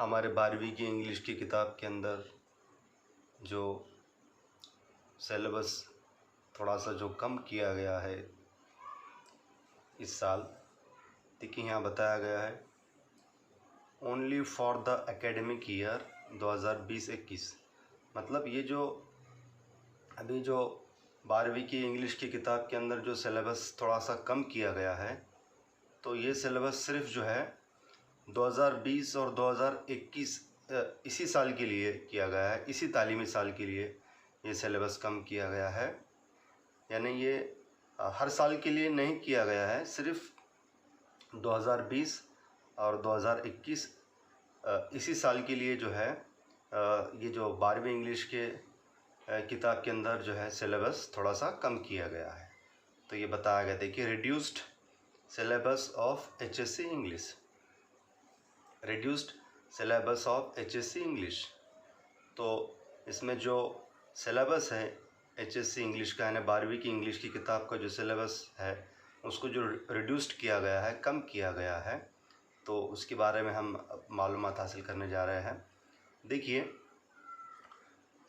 हमारे 12वीं की इंग्लिश की किताब के अंदर जो सिलेबस थोड़ा सा जो कम किया गया है इस साल, देखिए यहाँ बताया गया है only for the academic year 2020-21। मतलब ये जो अभी जो 12वीं की इंग्लिश की किताब के अंदर जो सिलेबस थोड़ा सा कम किया गया है, तो ये सिलेबस सिर्फ जो है 2020 और 2021 इसी साल के लिए किया गया है, इसी तालीमी साल के लिए ये सिलेबस कम किया गया है। यानी ये हर साल के लिए नहीं किया गया है, सिर्फ 2020 और 2021 इसी साल के लिए जो है ये जो 12वीं इंग्लिश के किताब के अंदर जो है सिलेबस थोड़ा सा कम किया गया है। तो ये बताया गया, देखिए reduced syllabus of HSC English, reduced syllabus of HSC English. तो इसमें जो सिलेबस है HSC इंग्लिश का, यानी 12वीं की इंग्लिश की किताब का जो सिलेबस है उसको जो रिड्यूस्ड किया गया है, कम किया गया है, तो उसके बारे में हम मालूमात हासिल करने जा रहे हैं। देखिए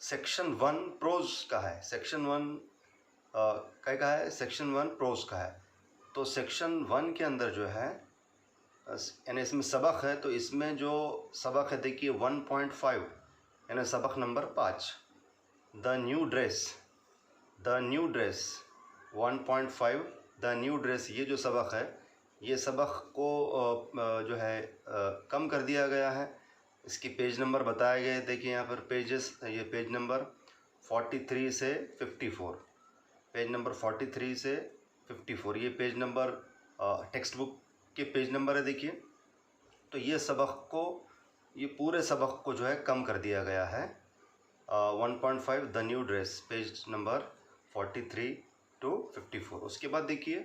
सेक्शन 1 प्रोज का है, सेक्शन 1 क्या का है, सेक्शन 1 प्रोज का है। तो सेक्शन 1 के अंदर जो है यानी इसमें सबक है, तो इसमें जो सबक है देखिए 1.5 यानी सबक number 5 the new dress, the new dress 1.5 the new dress. ये जो सबक है, ये सबक को जो है कम कर दिया गया है। इसके पेज नंबर बताए गए, देखिए यहाँ पर पेजेस, ये पेज नंबर 43 से 54, पेज नंबर 43 से 54 ये पेज नंबर टेक्स्ट बुक के पेज नंबर है। देखिए तो ये सबक को, ये पूरे सबक को जो है कम कर दिया गया है। 1.5 the new dress, page number 43 to 54। उसके बाद देखिए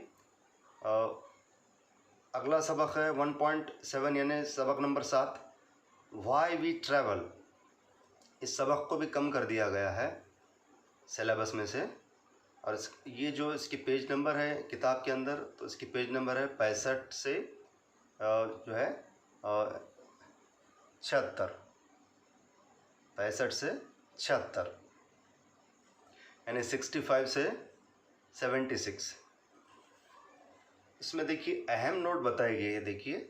अगला सबक है 1.7 यानी सबक नंबर 7 वाई वी ट्रैवल। इस सबक को भी कम कर दिया गया है सिलेबस में से। और ये जो इसके पेज नंबर है किताब के अंदर, तो इसके पेज नंबर है 65 से जो है 76, 65 से 76 यानी 65 से 76। इसमें देखिए अहम नोट बताई गई है, देखिए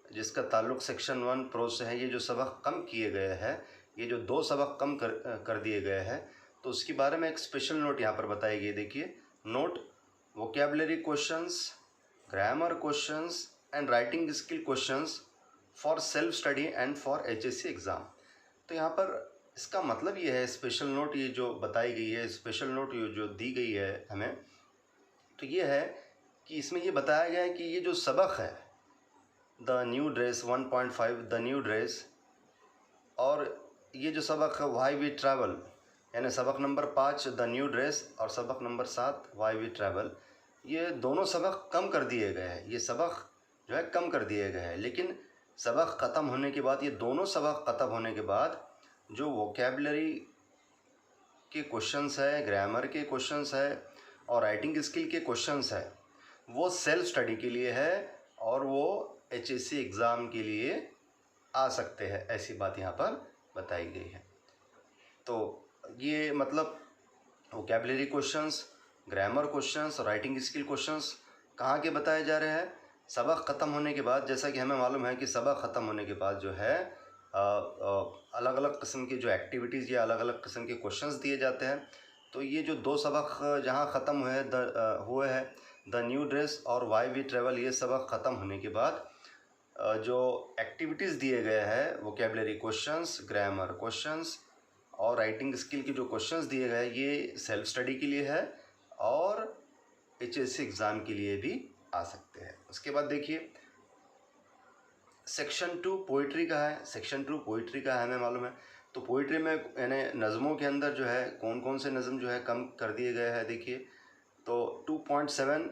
जिसका ताल्लुक़ सेक्शन 1 प्रोज से है। ये जो सबक कम किए गए हैं, ये जो 2 सबक कम कर दिए गए हैं, तो उसके बारे में एक स्पेशल नोट यहाँ पर बताई गई। देखिए note vocabulary questions, grammar questions and writing skill questions for self study and for HSC exam. तो यहाँ पर इसका मतलब ये है, स्पेशल नोट ये जो बताई गई है, स्पेशल नोट ये जो दी गई है हमें, तो ये है कि इसमें ये बताया गया है कि ये जो सबक है the new dress 1.5 the new dress, और ये जो सबक है वाई वी ट्रैवल यानी सबक नंबर 5 द न्यू ड्रेस और सबक नंबर 7 वाई वी ट्रैवल, ये दोनों सबक कम कर दिए गए हैं। ये सबक जो है कम कर दिए गए हैं, लेकिन सबक ख़त्म होने के बाद, ये दोनों सबक ख़त्म होने के बाद जो वोकेबलरी के क्वेश्चंस है, ग्रामर के क्वेश्चंस है और राइटिंग स्किल के क्वेश्चंस है, वो सेल्फ स्टडी के लिए है और वो HSC एग्ज़ाम के लिए आ सकते हैं, ऐसी बात यहाँ पर बताई गई है। तो ये मतलब वोकेबलरी क्वेश्चंस, ग्रामर क्वेश्चंस और राइटिंग स्किल क्वेश्चंस कहाँ के बताए जा रहे हैं, सबक ख़त्म होने के बाद। जैसा कि हमें मालूम है कि सबक ख़त्म होने के बाद जो है अलग अलग किस्म की जो एक्टिविटीज़ या अलग अलग किस्म के क्वेश्चंस दिए जाते हैं। तो ये जो 2 सबक जहाँ ख़त्म हुए हैं द न्यू ड्रेस और वाई वी ट्रैवल, ये सबक ख़त्म होने के बाद जो एक्टिविटीज़ दिए गए हैं, वोकेबलरी क्वेश्चंस, ग्रामर क्वेश्चंस और राइटिंग स्किल के जो क्वेश्चंस दिए गए, ये सेल्फ स्टडी के लिए है और HSC एग्ज़ाम के लिए भी आ सकते हैं। उसके बाद देखिए सेक्शन 2 पोइट्री का है, सेक्शन 2 पोइट्री का है, हमें मालूम है। तो पोइट्री में यानी नज़मों के अंदर जो है कौन कौन से नज़म जो है कम कर दिए गए हैं। देखिए तो 2.7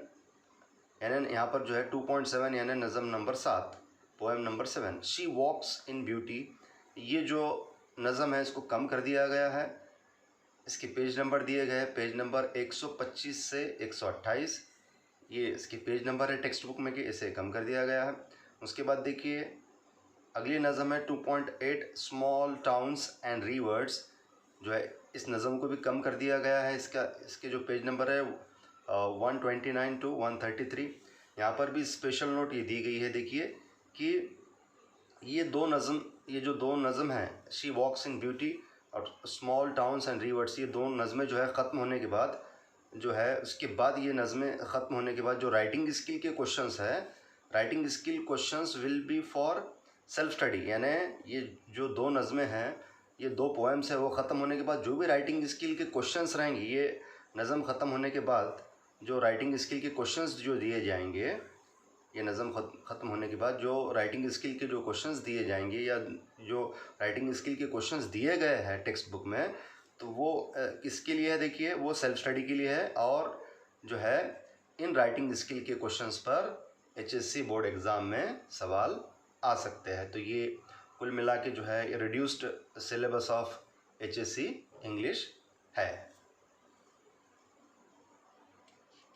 यानी यहाँ पर जो है 2.7 यानी नज़म number 7, poem number 7 she walks in beauty, ये जो नज़म है इसको कम कर दिया गया है। इसके पेज नंबर दिए गए, पेज नंबर 125 से 128, ये इसके पेज नंबर है टेक्स्ट बुक में कि इसे कम कर दिया गया है। उसके बाद देखिए अगली नज़म है 2.8 स्मॉल टाउन्स एंड रिवर्स, जो है इस नज़म को भी कम कर दिया गया है। इसके जो पेज नंबर है 129 to 133। यहाँ पर भी स्पेशल नोट ये दी गई है, देखिए कि ये जो दो नज़म हैं, शी वॉक्स इन ब्यूटी और स्मॉल टाउन्स एंड रिवर्स, ये दो नज़में जो है ख़त्म होने के बाद जो है उसके बाद ये नज़में ख़त्म होने के बाद जो राइटिंग स्किल के क्वेश्चंस है, writing skill questions will be for self study. यानी ये जो दो नज़में हैं, ये दो पोएम्स है, वो ख़त्म होने के बाद जो भी राइटिंग स्किल के क्वेश्चंस रहेंगे, ये नज़म ख़त्म होने के बाद जो राइटिंग स्किल के क्वेश्चंस जो दिए जाएंगे, ये नज़म ख़त्म होने के बाद जो राइटिंग स्किल के जो क्वेश्चंस दिए जाएंगे या जो राइटिंग स्किल के क्वेश्चंस दिए गए हैं टेक्स्ट बुक में, तो वो किसके लिए है, देखिए वो सेल्फ स्टडी के लिए है। और जो है इन राइटिंग स्किल के क्वेश्चंस पर HSC बोर्ड एग्ज़ाम में सवाल आ सकते हैं। तो ये कुल मिला के जो है reduced syllabus of HSC English है।